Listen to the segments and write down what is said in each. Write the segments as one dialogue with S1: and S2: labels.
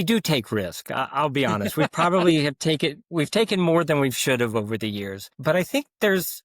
S1: We do take risk. I'll be honest. We've taken more than we should have over the years. But I think there's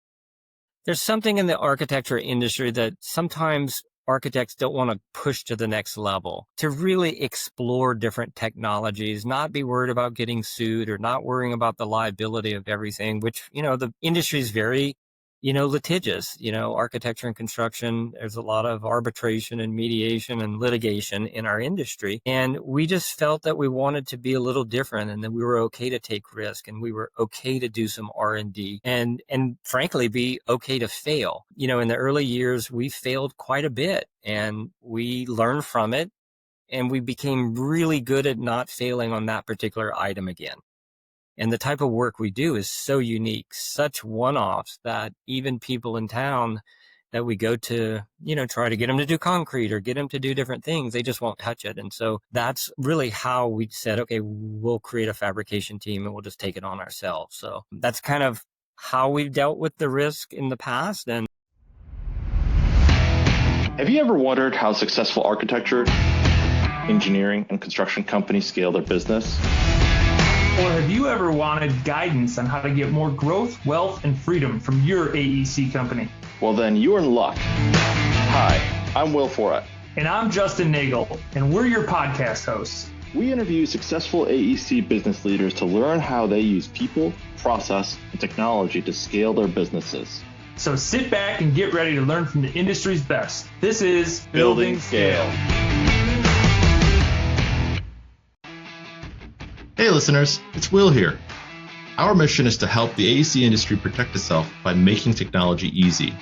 S1: something in the architecture industry that sometimes architects don't want to push to the next level, to really explore different technologies, not be worried about getting sued or not worrying about the liability of everything, which, the industry is very, litigious. Architecture and construction, there's a lot of arbitration and mediation and litigation in our industry. And we just felt that we wanted to be a little different, and that we were okay to take risk, and we were okay to do some R&D and frankly, be okay to fail. In the early years, we failed quite a bit, and we learned from it, and we became really good at not failing on that particular item again. And the type of work we do is so unique, such one-offs, that even people in town that we go to, try to get them to do concrete or get them to do different things, they just won't touch it. And so that's really how we said, okay, we'll create a fabrication team and we'll just take it on ourselves. So that's kind of how we've dealt with the risk in the past. And
S2: have you ever wondered how successful architecture, engineering, and construction companies scale their business?
S3: Or have you ever wanted guidance on how to get more growth, wealth, and freedom from your AEC company?
S2: Well, then you're in luck. Hi, I'm Will Forat.
S3: And I'm Justin Nagel, and we're your podcast hosts.
S2: We interview successful AEC business leaders to learn how they use people, process, and technology to scale their businesses.
S3: So sit back and get ready to learn from the industry's best. This is Building Scale.
S4: Hey listeners, it's Will here. Our mission is to help the AEC industry protect itself by making technology easy.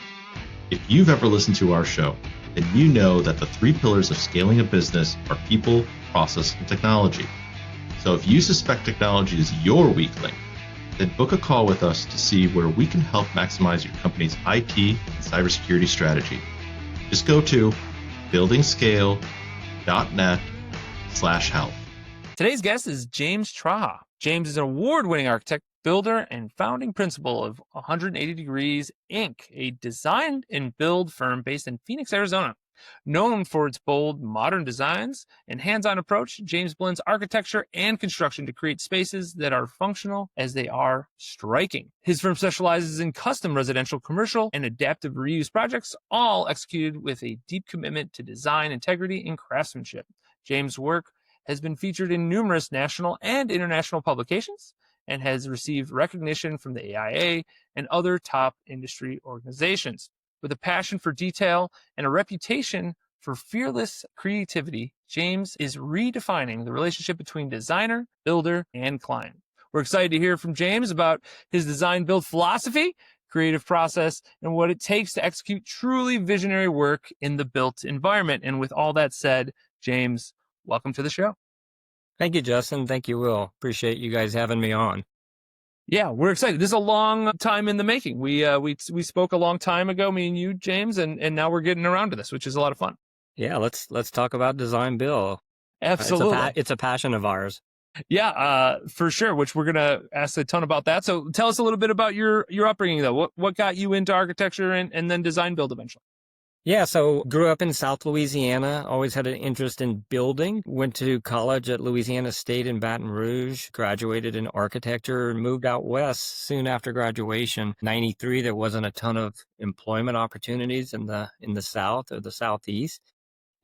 S4: If you've ever listened to our show, then you know that the 3 pillars of scaling a business are people, process, and technology. So if you suspect technology is your weak link, then book a call with us to see where we can help maximize your company's IT and cybersecurity strategy. Just go to buildingscale.net/help.
S5: Today's guest is James Trahan. James is an award-winning architect, builder, and founding principal of 180 Degrees, Inc., a design and build firm based in Phoenix, Arizona. Known for its bold, modern designs and hands-on approach, James blends architecture and construction to create spaces that are functional as they are striking. His firm specializes in custom residential, commercial, and adaptive reuse projects, all executed with a deep commitment to design integrity and craftsmanship. James' work has been featured in numerous national and international publications and has received recognition from the AIA and other top industry organizations. With a passion for detail and a reputation for fearless creativity, James is redefining the relationship between designer, builder, and client. We're excited to hear from James about his design build philosophy, creative process, and what it takes to execute truly visionary work in the built environment. And with all that said, James, welcome to the show.
S1: thank you, Justin. Thank you, Will. Appreciate you guys having me on.
S5: Yeah, we're excited. This is a long time in the making. We spoke a long time ago, me and you, James, and now we're getting around to this, which is a lot of fun.
S1: Yeah, let's talk about design build.
S5: Absolutely.
S1: It's a passion of ours.
S5: Yeah, for sure, which we're going to ask a ton about that. So tell us a little bit about your upbringing, though. What got you into architecture and then design build eventually?
S1: Yeah, so grew up in South Louisiana, always had an interest in building, went to college at Louisiana State in Baton Rouge, graduated in architecture, and moved out west soon after graduation. 93, there wasn't a ton of employment opportunities in the South or the Southeast.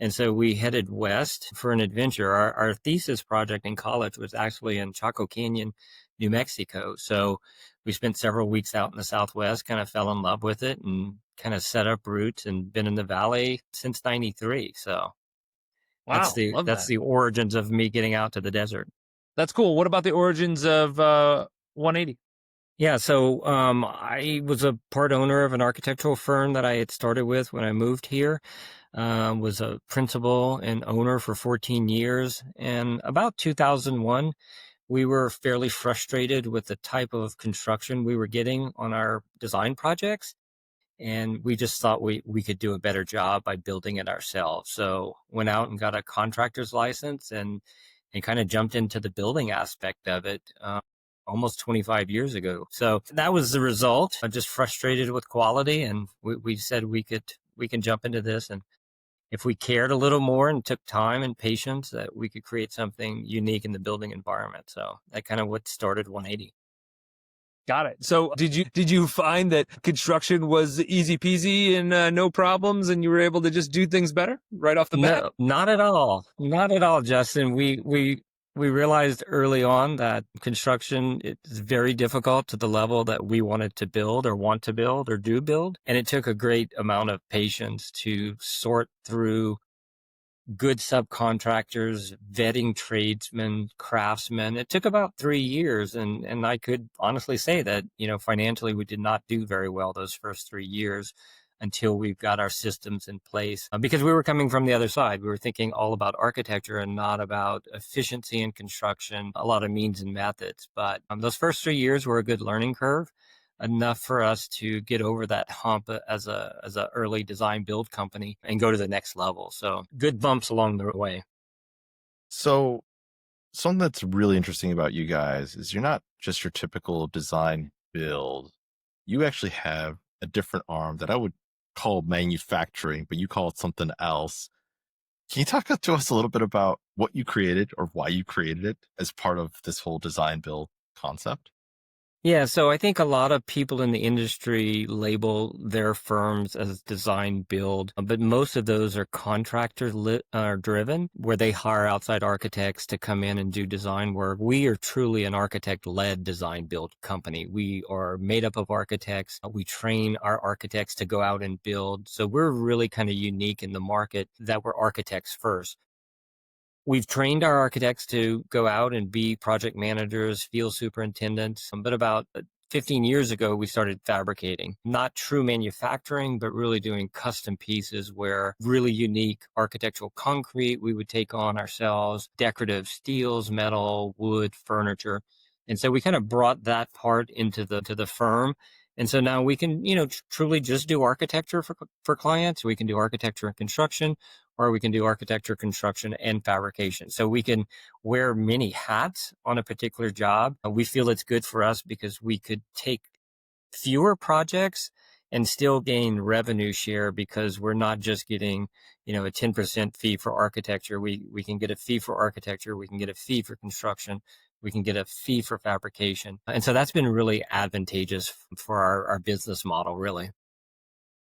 S1: And so we headed west for an adventure. Our thesis project in college was actually in Chaco Canyon, New Mexico. So we spent several weeks out in the Southwest, kind of fell in love with it and kind of set up roots and been in the Valley since 93. So
S5: Wow,
S1: that's the origins of me getting out to the desert.
S5: That's cool. What about the origins of 180?
S1: Yeah, so I was a part owner of an architectural firm that I had started with when I moved here. Was a principal and owner for 14 years. And about 2001, we were fairly frustrated with the type of construction we were getting on our design projects. And we just thought we could do a better job by building it ourselves. So went out and got a contractor's license and kind of jumped into the building aspect of it almost 25 years ago. So that was the result. I'm just frustrated with quality, and we said we can jump into this and if we cared a little more and took time and patience, that we could create something unique in the building environment. So that kind of what started 180.
S5: Got it. So did you find that construction was easy peasy and no problems, and you were able to just do things better right off the bat?
S1: No, not at all. Not at all, Justin. We realized early on that construction is very difficult to the level that we wanted to build or want to build or do build. And it took a great amount of patience to sort through good subcontractors, vetting tradesmen, craftsmen. It took about 3 years. And I could honestly say that, financially, we did not do very well those first 3 years until we've got our systems in place. Because we were coming from the other side. We were thinking all about architecture and not about efficiency in construction, a lot of means and methods. But those first 3 years were a good learning curve, enough for us to get over that hump as a early design build company and go to the next level. So good bumps along the way.
S6: So something that's really interesting about you guys is you're not just your typical design build. You actually have a different arm that I would call manufacturing, but you call it something else. Can you talk to us a little bit about what you created or why you created it as part of this whole design build concept?
S1: Yeah, so I think a lot of people in the industry label their firms as design build, but most of those are contractor driven, where they hire outside architects to come in and do design work. We are truly an architect-led design build company. We are made up of architects. We train our architects to go out and build. So we're really kind of unique in the market that we're architects first. We've trained our architects to go out and be project managers, field superintendents, but about 15 years ago, we started fabricating, not true manufacturing, but really doing custom pieces where really unique architectural concrete we would take on ourselves, decorative steels, metal, wood, furniture. And so we kind of brought that part into the firm. And so now we can, truly just do architecture for clients. We can do architecture and construction, or we can do architecture, construction, and fabrication. So we can wear many hats on a particular job. We feel it's good for us because we could take fewer projects and still gain revenue share because we're not just getting, a 10% fee for architecture. We can get a fee for architecture. We can get a fee for construction. We can get a fee for fabrication. And so that's been really advantageous for our business model, really.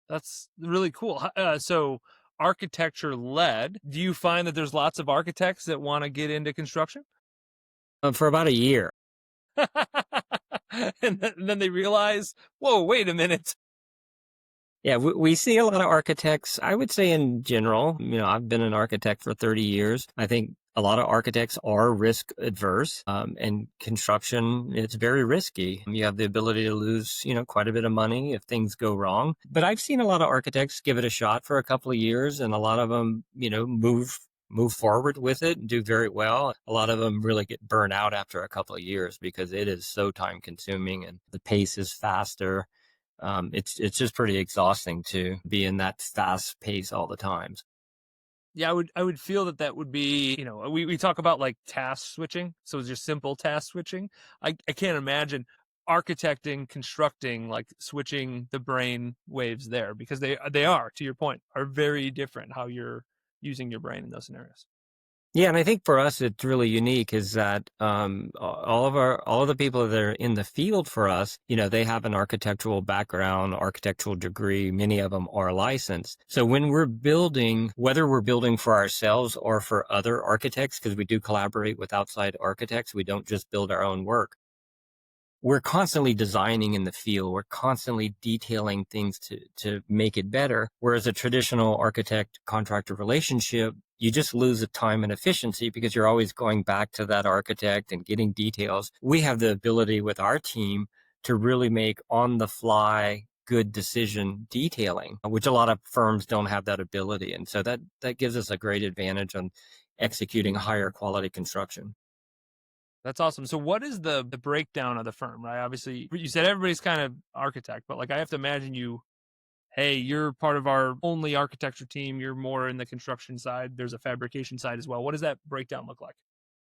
S5: That's really cool. So architecture led, do you find that there's lots of architects that want to get into construction?
S1: For about a year.
S5: And then they realize, whoa, wait a minute.
S1: Yeah, we see a lot of architects. I would say in general, I've been an architect for 30 years. I think a lot of architects are risk adverse, and construction, it's very risky. You have the ability to lose, quite a bit of money if things go wrong. But I've seen a lot of architects give it a shot for a couple of years, and a lot of them, move forward with it and do very well. A lot of them really get burned out after a couple of years because it is so time consuming and the pace is faster. It's just pretty exhausting to be in that fast pace all the time.
S5: Yeah, I would feel that would be, we talk about like task switching. So it's just simple task switching. I can't imagine architecting, constructing, like switching the brain waves there, because they are, to your point, are very different how you're using your brain in those scenarios.
S1: Yeah, and I think for us, it's really unique is that all of the people that are in the field for us, they have an architectural background, architectural degree. Many of them are licensed. So when we're building, whether we're building for ourselves or for other architects, because we do collaborate with outside architects, we don't just build our own work. We're constantly designing in the field. We're constantly detailing things to make it better. Whereas a traditional architect contractor relationship, you just lose the time and efficiency because you're always going back to that architect and getting details. We have the ability with our team to really make on the fly good decision detailing, which a lot of firms don't have that ability. And so that gives us a great advantage on executing higher quality construction.
S5: That's awesome. So what is the breakdown of the firm, right? Obviously, you said everybody's kind of architect, but like I have to imagine hey, you're part of our only architecture team. You're more in the construction side. There's a fabrication side as well. What does that breakdown look like?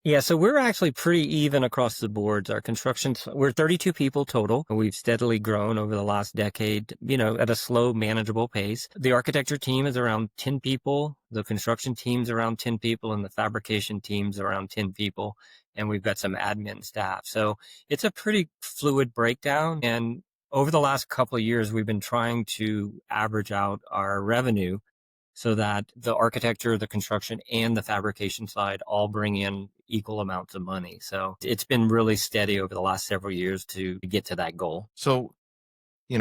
S1: Yeah, so we're actually pretty even across the boards. Our construction, we're 32 people total. We've steadily grown over the last decade, at a slow, manageable pace. The architecture team is around 10 people. The construction team's around 10 people, and the fabrication team's around 10 people. And we've got some admin staff. So it's a pretty fluid breakdown. And over the last couple of years, we've been trying to average out our revenue so that the architecture, the construction, and the fabrication side all bring in equal amounts of money. So it's been really steady over the last several years to get to that goal.
S6: So, you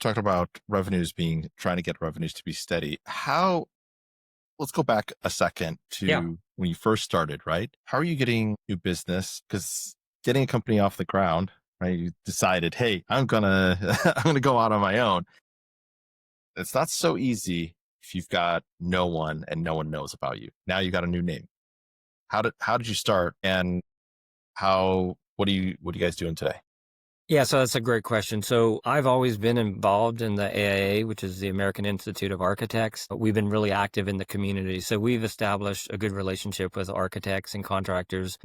S6: talked about trying to get revenues to be steady. Let's go back a second to when you first started, right? How are you getting new business? Because getting a company off the ground, right? You decided, hey, I'm gonna go out on my own. It's not so easy if you've got no one and no one knows about you. Now you got a new name. How did you start, and what are you guys doing today?
S1: Yeah, so that's a great question. So I've always been involved in the AIA, which is the American Institute of Architects. We've been really active in the community. So we've established a good relationship with architects and contractors,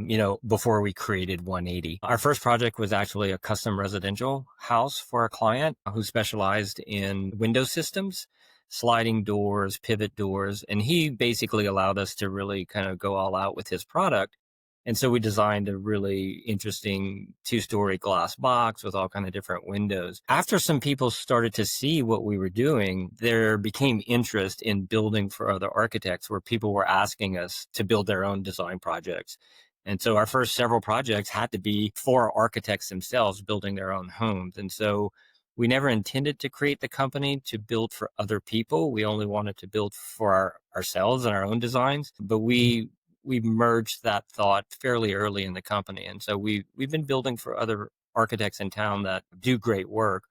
S1: before we created 180. Our first project was actually a custom residential house for a client who specialized in window systems, sliding doors, pivot doors. And he basically allowed us to really kind of go all out with his product. And so we designed a really interesting 2-story glass box with all kind of different windows. After some people started to see what we were doing, there became interest in building for other architects, where people were asking us to build their own design projects. And so our first several projects had to be for architects themselves building their own homes. And so we never intended to create the company to build for other people. We only wanted to build for ourselves and our own designs. But we merged that thought fairly early in the company. And so we've been building for other architects in town that do great work.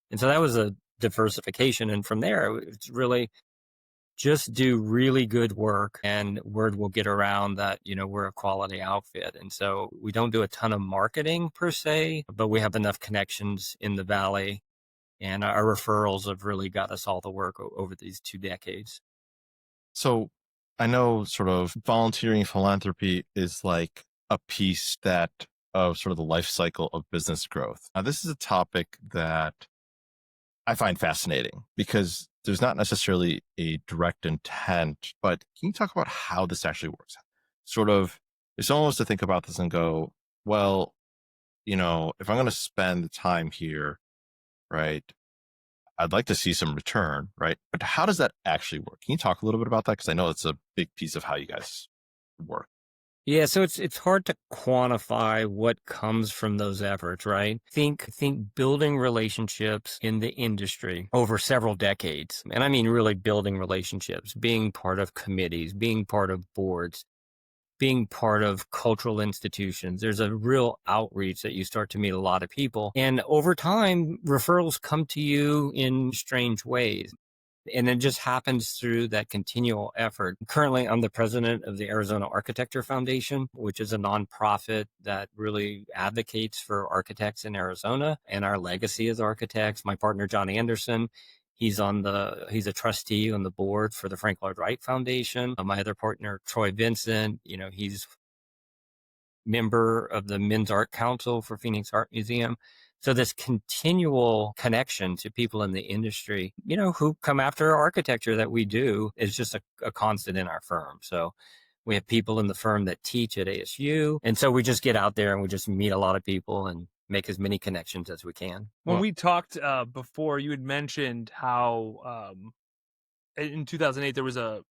S1: And so that was a diversification. And from there, it's really just do really good work, and word will get around that, we're a quality outfit. And so we don't do a ton of marketing per se, but we have enough connections in the Valley, and our referrals have really got us all the work over these 2 decades.
S6: So I know sort of volunteering philanthropy is like a piece of sort of the life cycle of business growth. Now, this is a topic that I find fascinating because there's not necessarily a direct intent, but can you talk about how this actually works? Sort of, it's almost to think about this and go, well, if I'm going to spend the time here, right, I'd like to see some return, right? But how does that actually work? Can you talk a little bit about that? Because I know it's a big piece of how you guys work.
S1: Yeah, so it's hard to quantify what comes from those efforts, right? Think building relationships in the industry over several decades. And I mean really building relationships, being part of committees, being part of boards, being part of cultural institutions. There's a real outreach that you start to meet a lot of people. And over time, referrals come to you in strange ways. And it just happens through that continual effort. Currently, I'm the president of the Arizona Architecture Foundation, which is a nonprofit that really advocates for architects in Arizona and our legacy as architects. My partner, John Anderson, he's a trustee on the board for the Frank Lloyd Wright Foundation. My other partner, Troy Vincent, he's member of the Men's Art Council for Phoenix Art Museum. So this continual connection to people in the industry, who come after architecture that we do, is just a constant in our firm. So we have people in the firm that teach at ASU. And so we just get out there and we just meet a lot of people and make as many connections as we can.
S5: When we talked before, you had mentioned how in 2008 there was a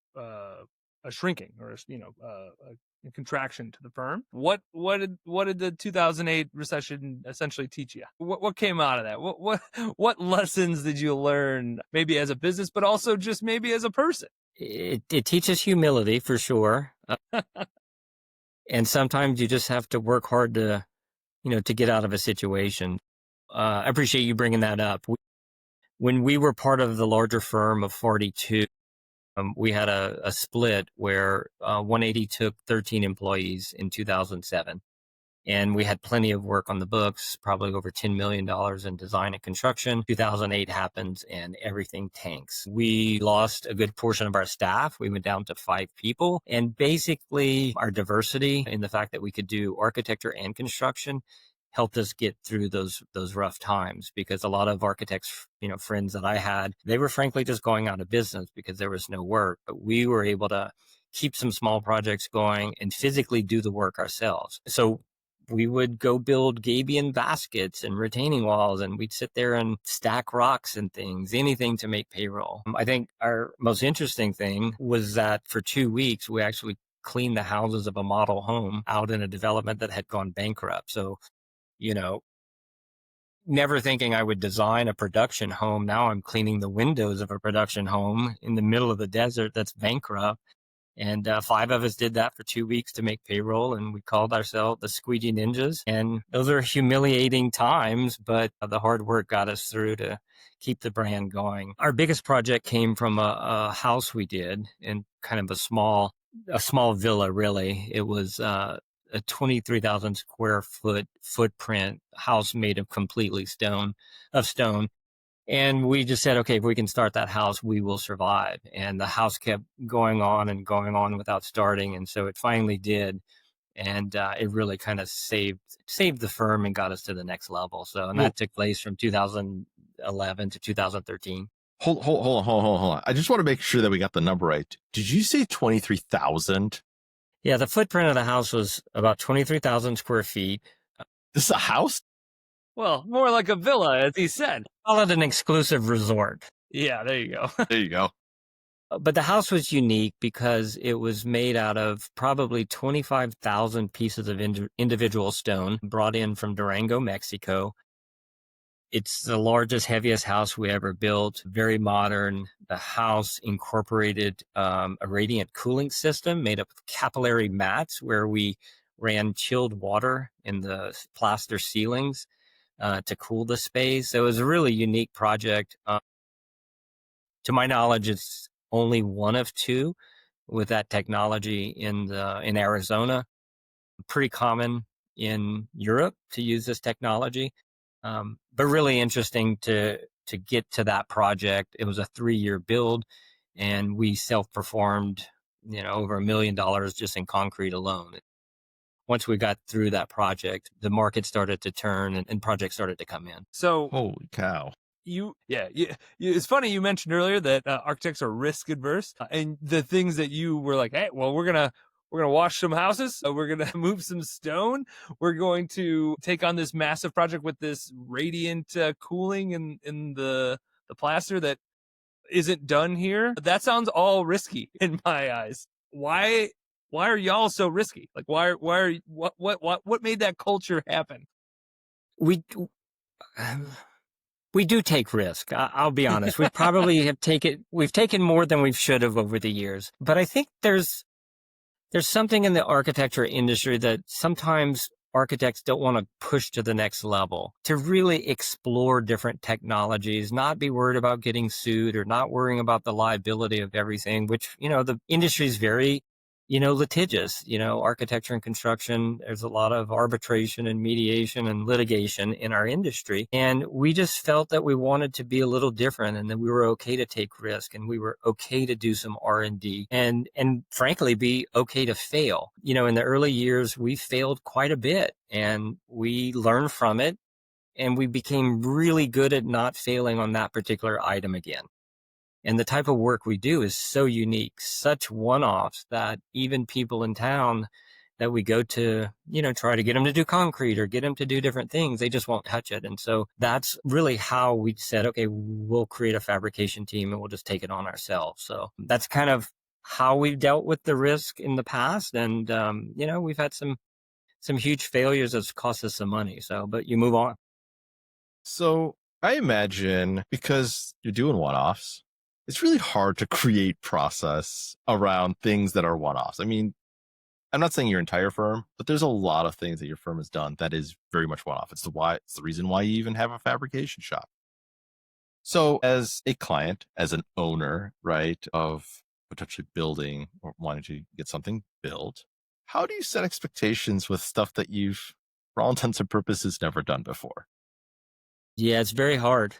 S5: shrinking, or a contraction to the firm. What did the 2008 recession essentially teach you? What came out of that? What lessons did you learn, maybe as a business, but also just maybe as a person?
S1: It teaches humility for sure. And sometimes you just have to work hard to get out of a situation. I appreciate you bringing that up. When we were part of the larger firm of 42, we had a split where 180 took 13 employees in 2007. And we had plenty of work on the books, probably over $10 million in design and construction. 2008 happens and everything tanks. We lost a good portion of our staff. We went down to 5 people. And basically our diversity in the fact that we could do architecture and construction helped us get through those rough times, because a lot of architects, friends that I had, they were frankly just going out of business because there was no work. But we were able to keep some small projects going and physically do the work ourselves. So we would go build gabion baskets and retaining walls, and we'd sit there and stack rocks and things, anything to make payroll. I think our most interesting thing was that for 2 weeks, we actually cleaned the houses of a model home out in a development that had gone bankrupt. So, never thinking I would design a production home. Now I'm cleaning the windows of a production home in the middle of the desert that's bankrupt. And 5 of us did that for 2 weeks to make payroll, and we called ourselves the Squeegee Ninjas. And those are humiliating times, but the hard work got us through to keep the brand going. Our biggest project came from a house we did in kind of a small villa, really. It was a 23,000 square foot footprint house made of completely stone. And we just said, okay, if we can start that house, we will survive. And the house kept going on and going on without starting. And so it finally did. And it really kind of saved the firm and got us to the next level. So, and that took place from 2011 to 2013.
S6: Hold on. I just want to make sure that we got the number right. Did you say 23,000?
S1: Yeah, the footprint of the house was about 23,000 square feet.
S6: This is a house?
S5: Well, more like a villa, as he said.
S1: Call it an exclusive resort.
S5: Yeah, there you go.
S6: There you go.
S1: But the house was unique because it was made out of probably 25,000 pieces of individual stone brought in from Durango, Mexico. It's the largest, heaviest house we ever built, very modern. The house incorporated a radiant cooling system made up of capillary mats where we ran chilled water in the plaster ceilings to cool the space. So it was a really unique project. To my knowledge, it's only one of 2 with that technology in Arizona. Pretty common in Europe to use this technology. But really interesting to get to that project. It was a 3-year build, and we self-performed, over $1 million just in concrete alone. Once we got through that project, the market started to turn and projects started to come in.
S5: So,
S6: holy cow.
S5: It's funny you mentioned earlier that architects are risk adverse, and the things that you were like, hey, well, we're gonna wash some houses, we're gonna move some stone, we're going to take on this massive project with this radiant cooling in the plaster that isn't done here. That sounds all risky in my eyes. Why are y'all so risky? Like, what made that culture happen?
S1: We do take risk. I'll be honest. We probably we've taken more than we should have over the years. But I think there's something in the architecture industry that sometimes architects don't want to push to the next level, to really explore different technologies, not be worried about getting sued or not worrying about the liability of everything, which, the industry is very, litigious, architecture and construction. There's a lot of arbitration and mediation and litigation in our industry. And we just felt that we wanted to be a little different, and that we were okay to take risk, and we were okay to do some R&D and frankly, be okay to fail. In the early years, we failed quite a bit, and we learned from it, and we became really good at not failing on that particular item again. And the type of work we do is so unique, such one-offs, that even people in town that we go to, try to get them to do concrete or get them to do different things, they just won't touch it. And so that's really how we said, okay, we'll create a fabrication team and we'll just take it on ourselves. So that's kind of how we've dealt with the risk in the past. And, we've had some huge failures that's cost us some money. So, but you move on.
S6: So I imagine because you're doing one-offs, it's really hard to create process around things that are one-offs. I mean, I'm not saying your entire firm, but there's a lot of things that your firm has done that is very much one-off. It's the reason why you even have a fabrication shop. So as a client, as an owner, right, of potentially building or wanting to get something built, how do you set expectations with stuff that you've for all intents and purposes, never done before.
S1: Yeah, it's very hard.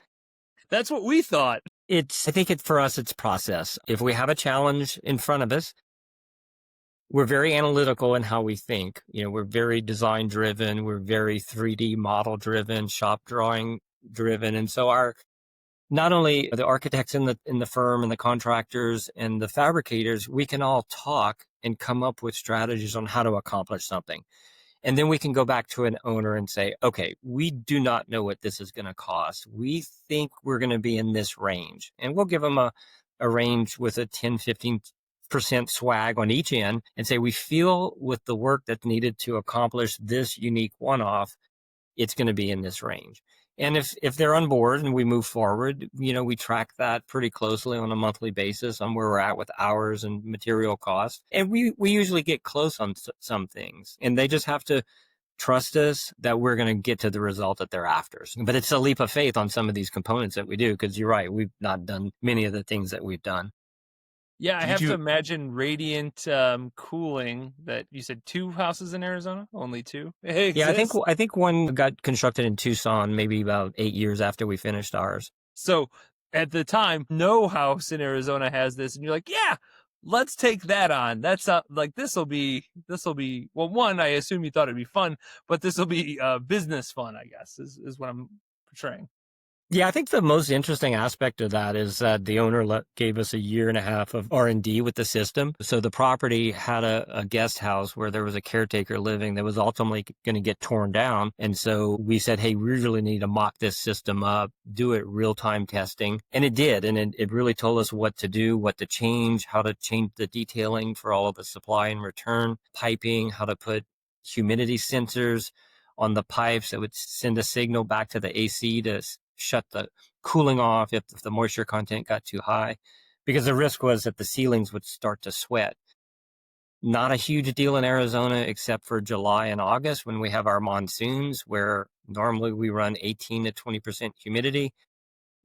S5: That's what we thought.
S1: I think for us, it's process. If we have a challenge in front of us, we're very analytical in how we think. We're very design driven. We're very 3D model driven, shop drawing driven. And so not only the architects in the firm and the contractors and the fabricators, we can all talk and come up with strategies on how to accomplish something. And then we can go back to an owner and say, okay, we do not know what this is going to cost. We think we're going to be in this range. And we'll give them a range with a 10, 15% swag on each end and say, we feel with the work that's needed to accomplish this unique one-off, it's going to be in this range. And if they're on board and we move forward, we track that pretty closely on a monthly basis on where we're at with hours and material costs. And we usually get close on some things, and they just have to trust us that we're going to get to the result that they're after. But it's a leap of faith on some of these components that we do, because you're right, we've not done many of the things that we've done.
S5: Yeah, I have to imagine radiant cooling. That you said 2 houses in Arizona, only 2.
S1: Yeah, I think one got constructed in Tucson, maybe about 8 years after we finished ours.
S5: So at the time, no house in Arizona has this, and you're like, yeah, let's take that on. That's like this will be. Well, one, I assume you thought it'd be fun, but this will be business fun, I guess, is what I'm portraying.
S1: Yeah, I think the most interesting aspect of that is that the owner gave us a year and a half of R&D with the system. So the property had a guest house where there was a caretaker living that was ultimately going to get torn down. And so we said, hey, we really need to mock this system up, do it real-time testing. And it did. And it really told us what to do, what to change, how to change the detailing for all of the supply and return, piping, how to put humidity sensors on the pipes that would send a signal back to the AC to shut the cooling off if the moisture content got too high, because the risk was that the ceilings would start to sweat. Not a huge deal in Arizona, except for July and August when we have our monsoons, where normally we run 18 to 20% humidity.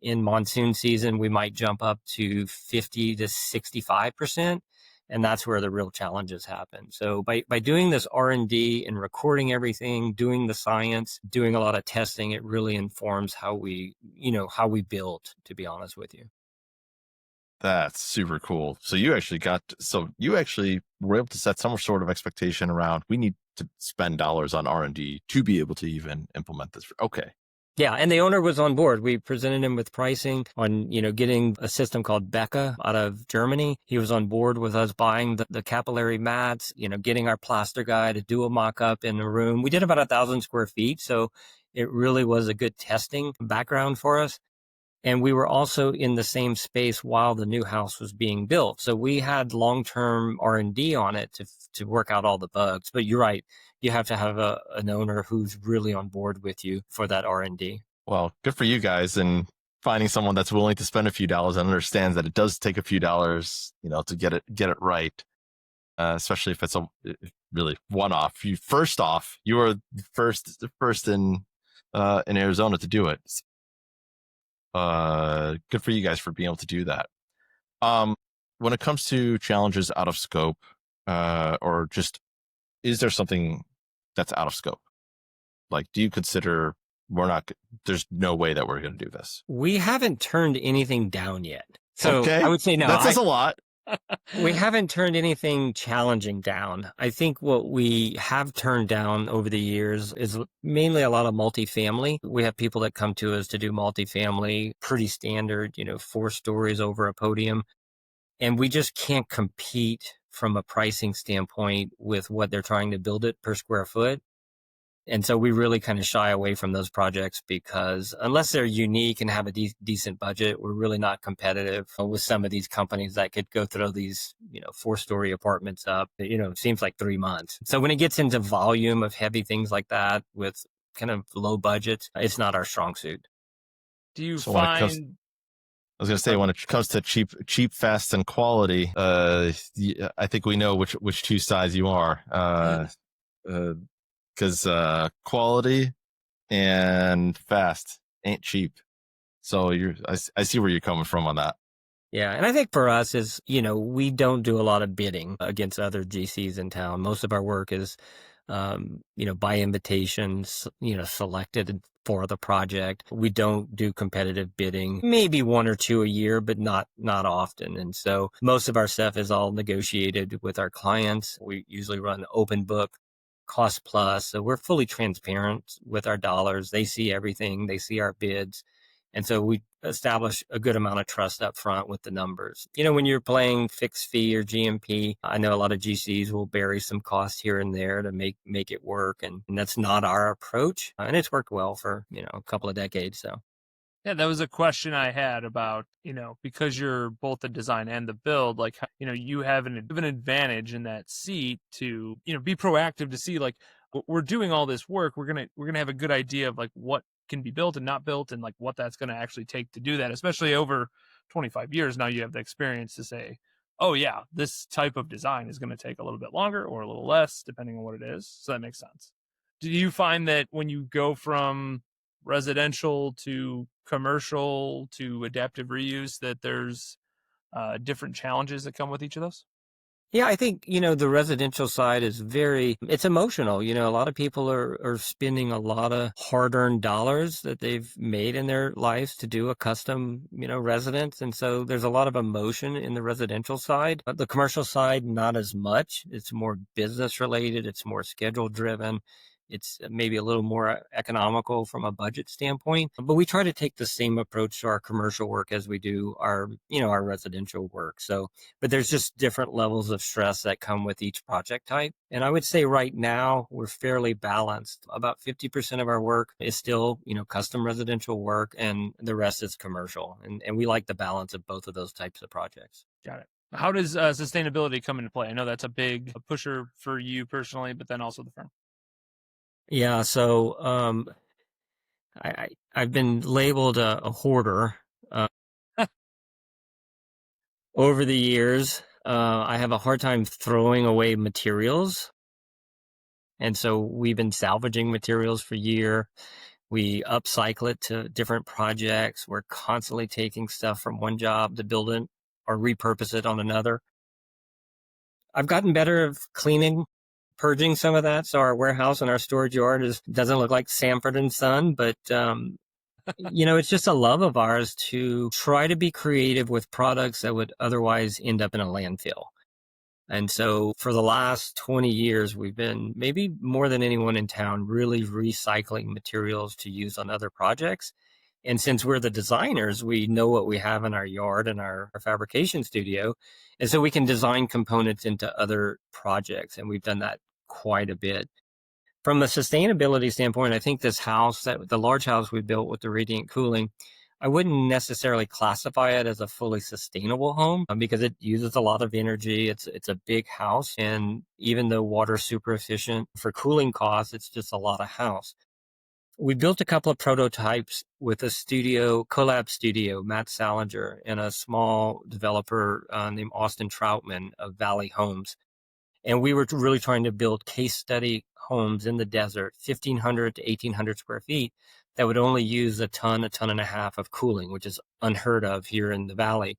S1: In monsoon season, we might jump up to 50 to 65%. And that's where the real challenges happen. So by doing this R&D and recording everything, doing the science, doing a lot of testing, it really informs how we build, to be honest with you.
S6: That's super cool. So you actually were able to set some sort of expectation around, we need to spend dollars on R&D to be able to even implement this. Okay.
S1: Yeah, and the owner was on board. We presented him with pricing on, getting a system called Becca out of Germany. He was on board with us buying the capillary mats, getting our plaster guy to do a mock-up in the room. We did about 1,000 square feet, so it really was a good testing background for us. And we were also in the same space while the new house was being built. So we had long-term R&D on it to work out all the bugs. But you're right. You have to have an owner who's really on board with you for that R&D.
S6: Well, good for you guys, and finding someone that's willing to spend a few dollars and understands that it does take a few dollars, to get it right. Especially if it's a really one-off. You were first in Arizona to do it. Good for you guys for being able to do that. When it comes to challenges out of scope, or just, is there something that's out of scope? Like, do you consider there's no way that we're going to do this?
S1: We haven't turned anything down yet. So
S6: okay.
S1: I would say no.
S6: That says a lot.
S1: We haven't turned anything challenging down. I think what we have turned down over the years is mainly a lot of multifamily. We have people that come to us to do multifamily, pretty standard, 4 stories over a podium. And we just can't compete from a pricing standpoint with what they're trying to build it per square foot. And so we really kind of shy away from those projects, because unless they're unique and have a decent budget, we're really not competitive with some of these companies that could go throw these, 4-story apartments up, it seems like 3 months. So when it gets into volume of heavy things like that with kind of low budgets, it's not our strong suit.
S5: Do you
S6: find... I was going to say, when it comes to cheap, fast, and quality, I think we know which two sides you are. Because quality and fast ain't cheap. So I see where you're coming from on that.
S1: Yeah, and I think for us is, we don't do a lot of bidding against other GCs in town. Most of our work is by invitations, selected for the project. We don't do competitive bidding, maybe one or two a year, but not often. And so most of our stuff is all negotiated with our clients. We usually run open book, cost plus. So we're fully transparent with our dollars. They see everything. They see our bids. And so we establish a good amount of trust up front with the numbers. When you're playing fixed fee or GMP, I know a lot of GCs will bury some costs here and there to make it work. And that's not our approach. And it's worked well for, a couple of decades. So.
S5: Yeah, that was a question I had about, because you're both the design and the build, like, you have an advantage in that seat to, be proactive to see, like, we're doing all this work. We're going to have a good idea of like what can be built and not built and like what that's going to actually take to do that, especially over 25 years. Now you have the experience to say, oh yeah, this type of design is going to take a little bit longer or a little less, depending on what it is. So that makes sense. Do you find that when you go from residential to commercial to adaptive reuse that there's different challenges that come with each of those?
S1: Yeah, I think, the residential side is it's emotional. A lot of people are spending a lot of hard-earned dollars that they've made in their lives to do a custom, residence. And so there's a lot of emotion in the residential side. But the commercial side, not as much. It's more business related. It's more schedule driven. It's maybe a little more economical from a budget standpoint, but we try to take the same approach to our commercial work as we do our residential work. So, but there's just different levels of stress that come with each project type. And I would say right now we're fairly balanced. About 50% of our work is still, custom residential work, and the rest is commercial. And we like the balance of both of those types of projects.
S5: Got it. How does sustainability come into play? I know that's a big pusher for you personally, but then also the firm.
S1: Yeah, so I've been labeled a hoarder over the years. I have a hard time throwing away materials, and so we've been salvaging materials for a year. We upcycle it to different projects. We're constantly taking stuff from one job to build it or repurpose it on another. I've gotten better at purging some of that. So our warehouse and our storage yard doesn't look like Sanford and Son, but it's just a love of ours to try to be creative with products that would otherwise end up in a landfill. And so for the last 20 years, we've been, maybe more than anyone in town, really recycling materials to use on other projects. And since we're the designers, we know what we have in our yard and our fabrication studio. And so we can design components into other projects. And we've done that quite a bit. From a sustainability standpoint, I think this house, the large house we built with the radiant cooling, I wouldn't necessarily classify it as a fully sustainable home because it uses a lot of energy. It's a big house. And even though water's super efficient for cooling costs, it's just a lot of house. We built a couple of prototypes with a collab studio, Matt Salinger, and a small developer named Austin Troutman of Valley Homes. And we were really trying to build case study homes in the desert, 1,500 to 1,800 square feet, that would only use a ton and a half of cooling, which is unheard of here in the Valley.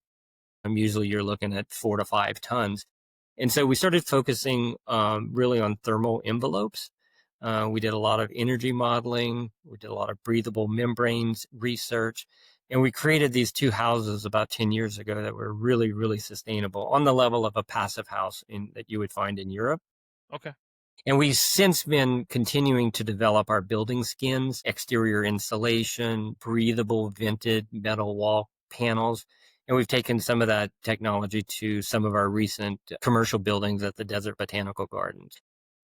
S1: Usually you're looking at 4 to 5 tons. And so we started focusing really on thermal envelopes. We did a lot of energy modeling. We did a lot of breathable membranes research. And we created these 2 houses about 10 years ago that were really, really sustainable on the level of a passive house that you would find in Europe.
S5: Okay.
S1: And we've since been continuing to develop our building skins, exterior insulation, breathable vented metal wall panels. And we've taken some of that technology to some of our recent commercial buildings at the Desert Botanical Gardens.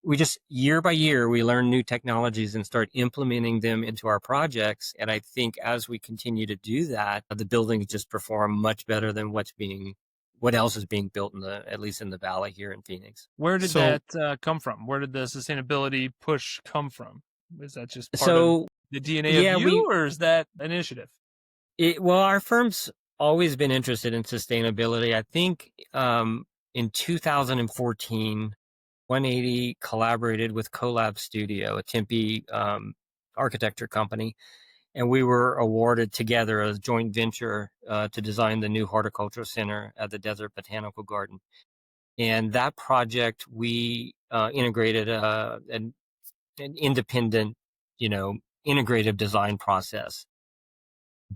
S1: We just, year by year, we learn new technologies and start implementing them into our projects. And I think as we continue to do that, the buildings just perform much better than what else is being built at least in the Valley here in Phoenix.
S5: Where did that come from? Where did the sustainability push come from? Is that just part of the DNA of you, or is that an initiative?
S1: Well, our firm's always been interested in sustainability. I think in 2014, 180 collaborated with Collab Studio, a Tempe architecture company, and we were awarded together a joint venture to design the new horticultural center at the Desert Botanical Garden. And that project, we integrated an independent, integrative design process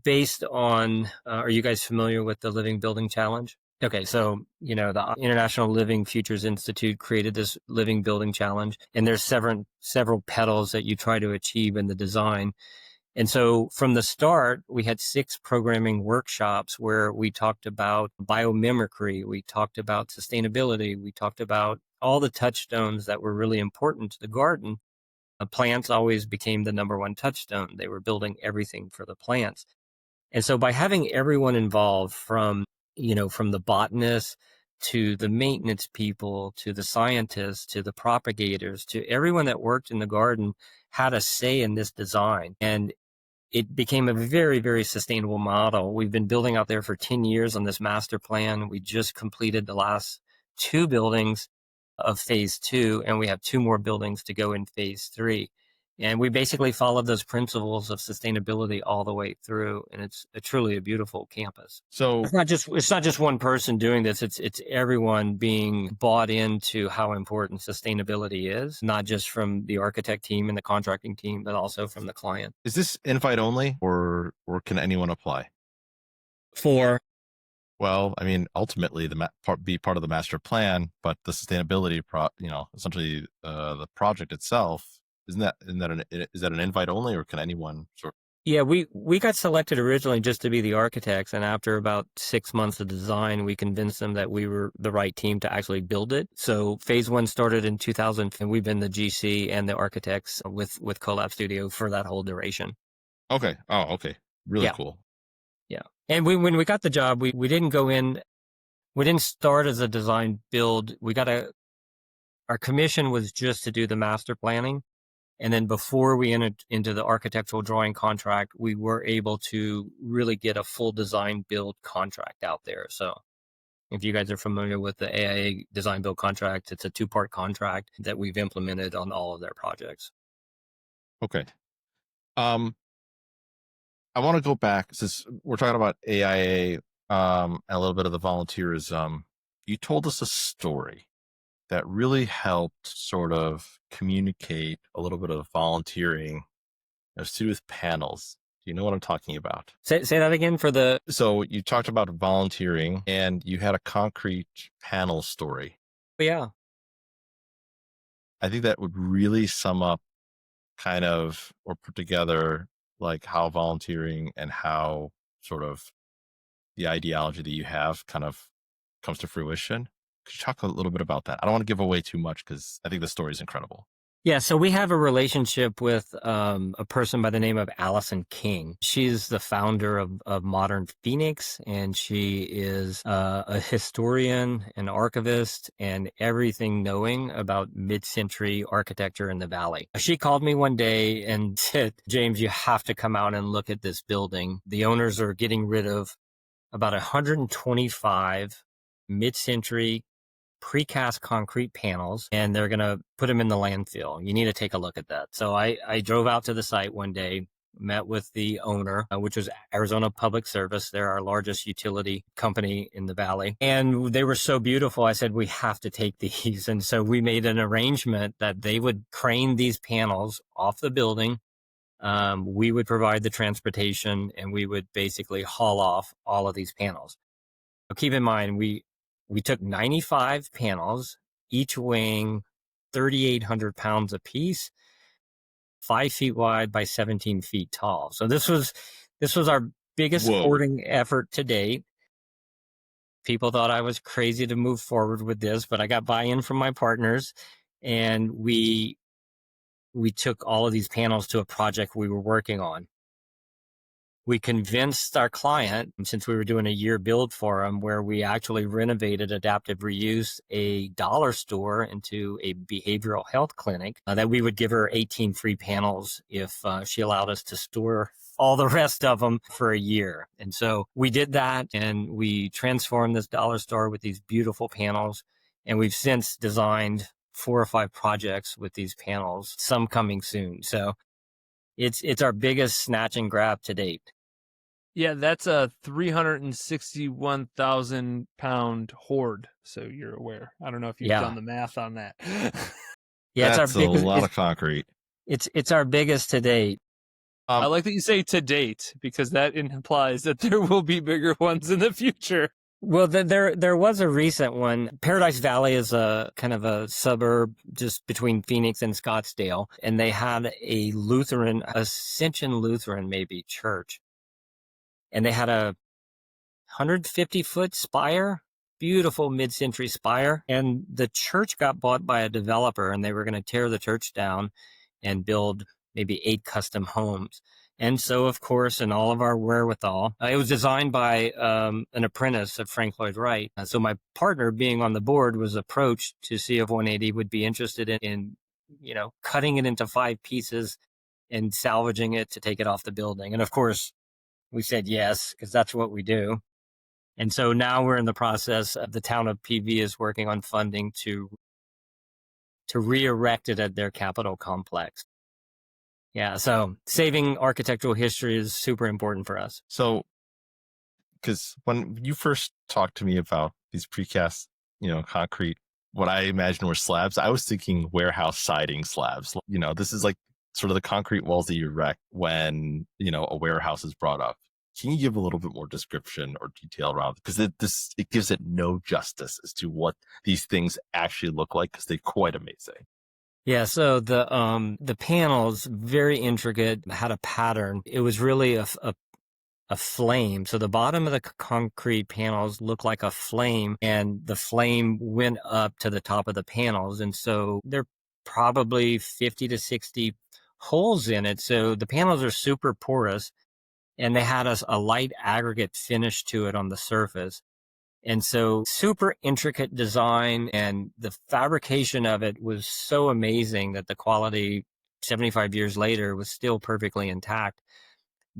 S1: based on, are you guys familiar with the Living Building Challenge? Okay, so, the International Living Futures Institute created this Living Building Challenge, and there's several petals that you try to achieve in the design. And so from the start, we had 6 programming workshops where we talked about biomimicry, we talked about sustainability, we talked about all the touchstones that were really important to the garden. Plants always became the number one touchstone. They were building everything for the plants. And so by having everyone involved from the botanists to the maintenance people, to the scientists, to the propagators, to everyone that worked in the garden had a say in this design. And it became a very, very sustainable model. We've been building out there for 10 years on this master plan. We just completed the last 2 buildings of phase 2, and we have 2 more buildings to go in phase 3. And we basically followed those principles of sustainability all the way through, and it's truly a beautiful campus.
S6: So
S1: It's not just one person doing this. It's everyone being bought into how important sustainability is, not just from the architect team and the contracting team, but also from the client.
S6: is this invite only, or can anyone apply?
S1: For
S6: Well, I mean, ultimately, be part of the master plan, but the sustainability, essentially the project itself, is that an invite only, or can anyone sort?
S1: Yeah, we got selected originally just to be the architects, and after about 6 months of design, we convinced them that we were the right team to actually build it. So phase 1 started in 2000, and we've been the GC and the architects with Colab Studio for that whole duration.
S6: Okay. Oh, okay. Really
S1: Yeah.
S6: cool.
S1: Yeah. And when we got the job, we didn't go in, we didn't start as a design build. Our commission was just to do the master planning. And then before we entered into the architectural drawing contract, we were able to really get a full design build contract out there. So if you guys are familiar with the AIA design build contract, it's a 2-part contract that we've implemented on all of their projects.
S6: Okay. I want to go back, since we're talking about AIA, and a little bit of the volunteerism. You told us a story that really helped sort of communicate a little bit of volunteering. It was to do with panels. Do you know what I'm talking about?
S1: Say that again for the.
S6: So you talked about volunteering, and you had a concrete panel story.
S1: Yeah.
S6: I think that would really sum up kind of, or put together, like how volunteering and how sort of the ideology that you have kind of comes to fruition. Could you talk a little bit about that? I don't want to give away too much, because I think the story is incredible.
S1: Yeah, so we have a relationship with a person by the name of Allison King. She's the founder of Modern Phoenix, and she is a historian, an archivist, and everything knowing about mid-century architecture in the Valley. She called me one day and said, James, you have to come out and look at this building. The owners are getting rid of about 125 mid-century precast concrete panels, and they're going to put them in the landfill. You need to take a look at that. So I drove out to the site one day, met with the owner, which was Arizona Public Service. They're our largest utility company in the Valley. And they were so beautiful. I said, we have to take these. And so we made an arrangement that they would crane these panels off the building. We would provide the transportation, and we would basically haul off all of these panels. Now, keep in mind, we took 95 panels, each weighing 3,800 pounds apiece, 5 feet wide by 17 feet tall. So this was our biggest hoarding effort to date. People thought I was crazy to move forward with this, but I got buy-in from my partners, and we took all of these panels to a project we were working on. We convinced our client, since we were doing a year build for them, where we actually renovated adaptive reuse a dollar store into a behavioral health clinic, that we would give her 18 free panels if she allowed us to store all the rest of them for a year. And so we did that, and we transformed this dollar store with these beautiful panels. And we've since designed 4 or 5 projects with these panels, some coming soon. So it's our biggest snatch and grab to date.
S5: Yeah, that's a 361,000 pound hoard. So you're aware. I don't know if you've done the math on that.
S1: Yeah, it's our
S6: That's a
S1: biggest.
S6: lot of concrete.
S1: It's our biggest to date.
S5: I like that you say to date, because that implies that there will be bigger ones in the future.
S1: Well, there was a recent one. Paradise Valley is a kind of a suburb just between Phoenix and Scottsdale, and they had a Lutheran, Ascension Lutheran maybe church, and they had a 150-foot spire, beautiful mid-century spire, and the church got bought by a developer, and they were going to tear the church down and build maybe 8 custom homes. And so, of course, in all of our wherewithal, it was designed by an apprentice of Frank Lloyd Wright. So my partner, being on the board, was approached to see if 180 would be interested in cutting it into 5 pieces and salvaging it to take it off the building. And of course, we said yes, because that's what we do. And so now we're in the process of the town of PV is working on funding to re-erect it at their Capitol complex. Yeah, so saving architectural history is super important for us.
S6: So, because when you first talked to me about these precast, concrete, what I imagined were slabs, I was thinking warehouse siding slabs. This is like sort of the concrete walls that you erect when, a warehouse is brought up. Can you give a little bit more description or detail around it? Because it gives it no justice as to what these things actually look like, because they're quite amazing.
S1: Yeah, so the panels, very intricate, had a pattern. It was really a flame. So the bottom of the concrete panels looked like a flame, and the flame went up to the top of the panels. And so there are probably 50 to 60 holes in it. So the panels are super porous, and they had a light aggregate finish to it on the surface. And so super intricate design, and the fabrication of it was so amazing that the quality 75 years later was still perfectly intact.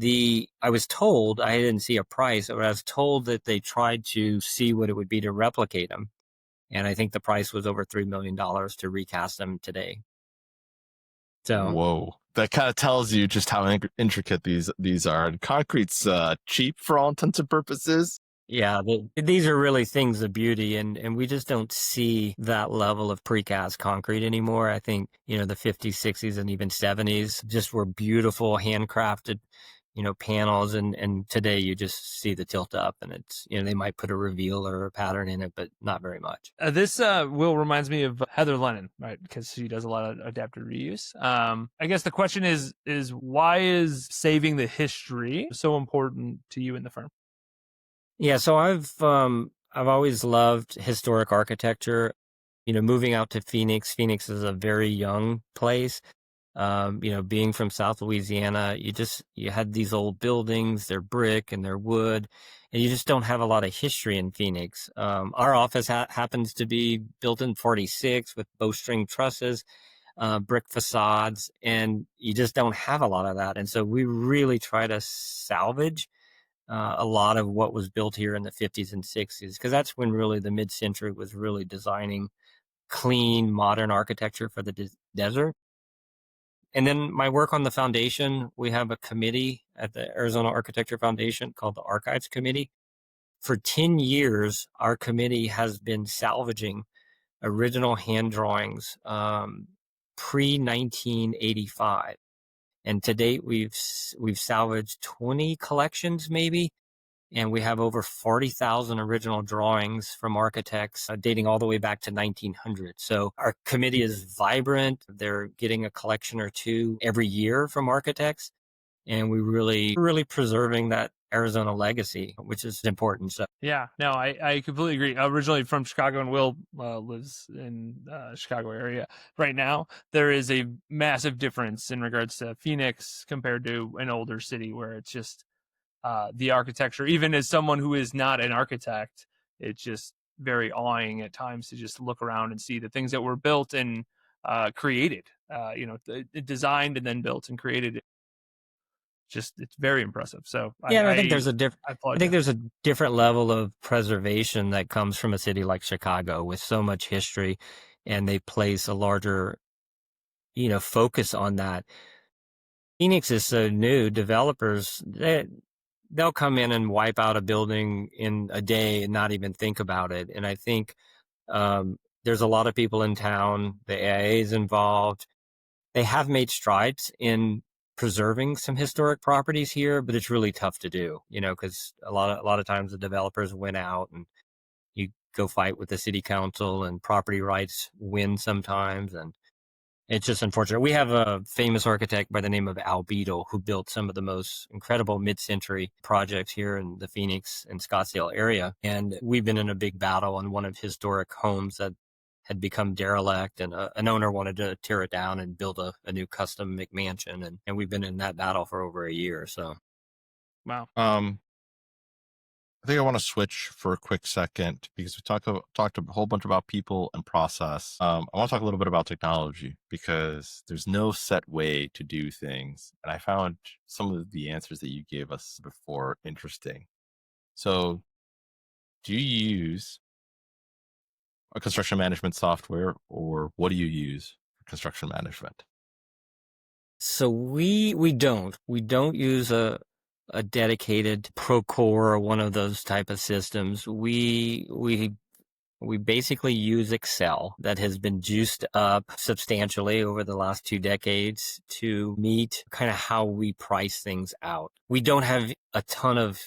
S1: I was told, I didn't see a price, but I was told that they tried to see what it would be to replicate them. And I think the price was over $3 million to recast them today. So,
S6: whoa, that kind of tells you just how intricate these are. And concrete's cheap for all intents and purposes.
S1: yeah, these are really things of beauty, and we just don't see that level of precast concrete anymore. I think, the 50s, 60s, and even 70s just were beautiful, handcrafted, panels, and today you just see the tilt up, and it's, they might put a reveal or a pattern in it, but not very much.
S5: This Will reminds me of Heather Lennon, right? Because she does a lot of adaptive reuse. I guess the question is why is saving the history so important to you in the firm?
S1: Yeah, so I've always loved historic architecture. Moving out to Phoenix is a very young place. Being from South Louisiana, you had these old buildings, they're brick and they're wood, and you just don't have a lot of history in Phoenix. Our office happens to be built in 46 with bowstring trusses, brick facades, and you just don't have a lot of that. And so we really try to salvage a lot of what was built here in the 50s and 60s, because that's when really the mid-century was really designing clean, modern architecture for the desert. And then my work on the foundation, we have a committee at the Arizona Architecture Foundation called the Archives Committee. For 10 years, our committee has been salvaging original hand drawings pre-1985. And to date, we've salvaged 20 collections maybe, and we have over 40,000 original drawings from architects dating all the way back to 1900. So our committee is vibrant. They're getting a collection or two every year from architects, and we're really preserving that Arizona legacy, which is important. So
S5: yeah, no, I completely agree. Originally from Chicago, and Will lives in Chicago area right now. There is a massive difference in regards to Phoenix compared to an older city where it's just the architecture. Even as someone who is not an architect, it's just very awing at times to just look around and see the things that were built and created, designed and then built and created. It's very impressive. So
S1: yeah, I think there's a different level of preservation that comes from a city like Chicago with so much history, and they place a larger, focus on that. Phoenix is so new. Developers, they'll come in and wipe out a building in a day and not even think about it. And I think There's a lot of people in town. The AIA is involved. They have made strides in preserving some historic properties here, but it's really tough to do, because a lot of times the developers win out and you go fight with the city council and property rights win sometimes. And it's just unfortunate. We have a famous architect by the name of Al Beadle who built some of the most incredible mid-century projects here in the Phoenix and Scottsdale area. And we've been in a big battle on one of historic homes that had become derelict, and an owner wanted to tear it down and build a new custom McMansion. And we've been in that battle for over a year. So,
S5: Wow.
S6: I think I want to switch for a quick second because we talked a whole bunch about people and process. I want to talk a little bit about technology because there's no set way to do things. And I found some of the answers that you gave us before interesting. So do you use a construction management software, or what do you use for construction management?
S1: So we don't use a dedicated Procore or one of those type of systems. We basically use Excel that has been juiced up substantially over the last 2 decades to meet kind of how we price things out. We don't have a ton of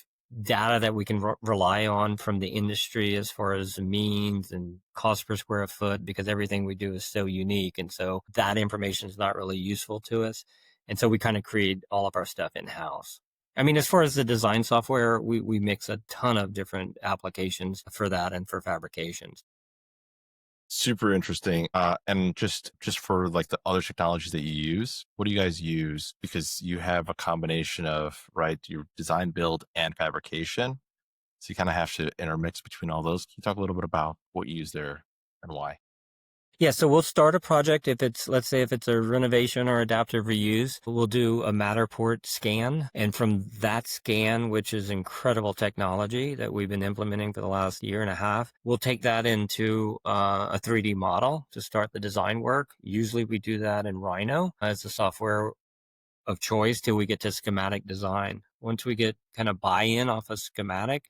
S1: data that we can rely on from the industry as far as means and cost per square foot, because everything we do is so unique. And so that information is not really useful to us. And so we kind of create all of our stuff in-house. I mean, as far as the design software, we mix a ton of different applications for that and for fabrications.
S6: Super interesting. And just for like the other technologies that you use, what do you guys use? Because you have a combination of, right, your design, build, and fabrication. So you kind of have to intermix between all those. Can you talk a little bit about what you use there and why?
S1: Yeah, so we'll start a project let's say if it's a renovation or adaptive reuse, we'll do a Matterport scan. And from that scan, which is incredible technology that we've been implementing for the last year and a half, we'll take that into a 3D model to start the design work. Usually we do that in Rhino as the software of choice till we get to schematic design. Once we get kind of buy-in off a schematic,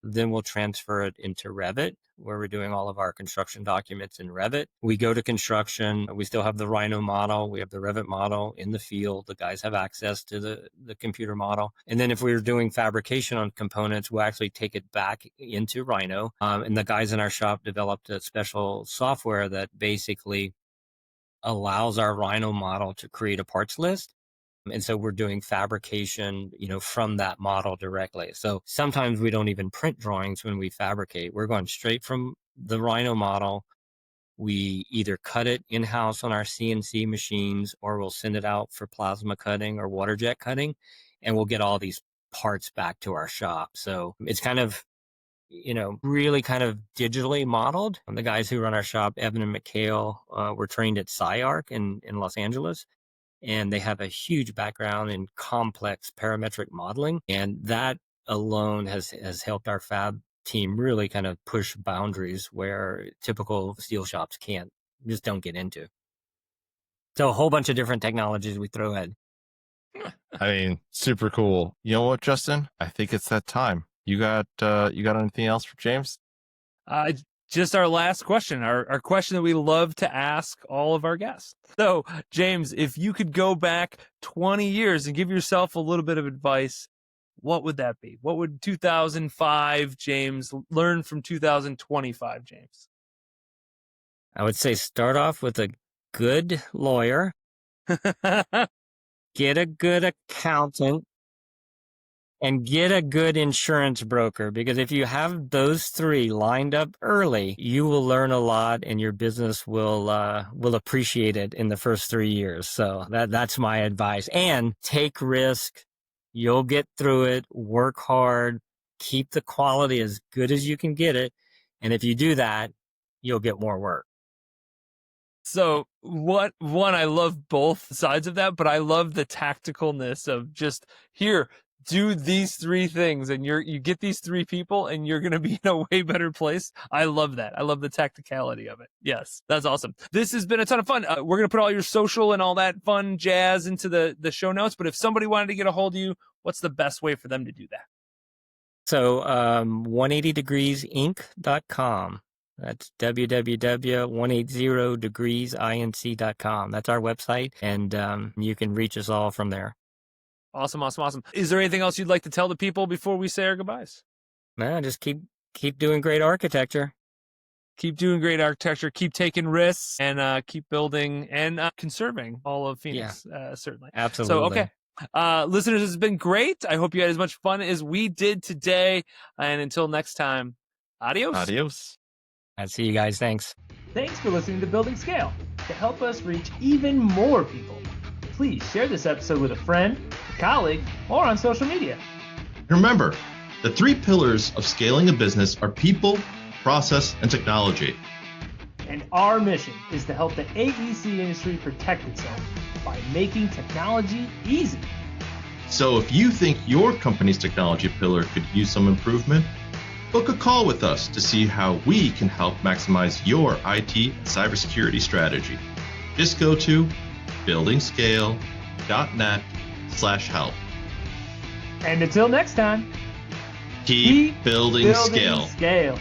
S1: then we'll transfer it into Revit, where we're doing all of our construction documents in Revit. We go to construction. We still have the Rhino model. We have the Revit model in the field. The guys have access to the computer model. And then if we're doing fabrication on components, we'll actually take it back into Rhino. And the guys in our shop developed a special software that basically allows our Rhino model to create a parts list. And so we're doing fabrication, from that model directly. So sometimes we don't even print drawings when we fabricate. We're going straight from the Rhino model. We either cut it in-house on our CNC machines, or we'll send it out for plasma cutting or water jet cutting, and we'll get all these parts back to our shop. So it's kind of, really kind of digitally modeled. And the guys who run our shop, Evan and McHale, were trained at SciArc in Los Angeles. And they have a huge background in complex parametric modeling. And that alone has helped our fab team really kind of push boundaries where typical steel shops just don't get into. So a whole bunch of different technologies we throw at.
S6: I mean, super cool. You know what, Justin? I think it's that time. You got anything else for James?
S5: Just our last question, our question that we love to ask all of our guests. So, James, if you could go back 20 years and give yourself a little bit of advice, what would that be? What would 2005 James learn from 2025 James?
S1: I would say start off with a good lawyer, get a good accountant, and get a good insurance broker, because if you have those 3 lined up early, you will learn a lot and your business will appreciate it in the first 3 years. So that's my advice. And take risk. You'll get through it. Work hard. Keep the quality as good as you can get it. And if you do that, you'll get more work.
S5: So I love both sides of that, but I love the tacticalness of just here, do these 3 things, and you get these 3 people and you're going to be in a way better place. I love that. I love the tacticality of it. Yes, that's awesome. This has been a ton of fun. We're going to put all your social and all that fun jazz into the show notes, but if somebody wanted to get a hold of you, what's the best way for them to do that?
S1: So 180degreesinc.com. That's www.180degreesinc.com. That's our website, and you can reach us all from there.
S5: Awesome. Is there anything else you'd like to tell the people before we say our goodbyes?
S1: Man, just keep doing great architecture.
S5: Keep doing great architecture, keep taking risks, and keep building and conserving all of Phoenix, certainly.
S1: Absolutely.
S5: So, okay. Listeners, it's been great. I hope you had as much fun as we did today. And until next time, adios.
S6: Adios.
S1: I'll see you guys. Thanks.
S3: Thanks for listening to Building Scale. To help us reach even more people, please share this episode with a friend, a colleague, or on social media.
S4: Remember, the 3 pillars of scaling a business are people, process, and technology.
S3: And our mission is to help the AEC industry protect itself by making technology easy.
S4: So if you think your company's technology pillar could use some improvement, book a call with us to see how we can help maximize your IT and cybersecurity strategy. Just go to buildingscale.net/help.
S3: And until next time,
S4: Keep building scale.
S3: Scale.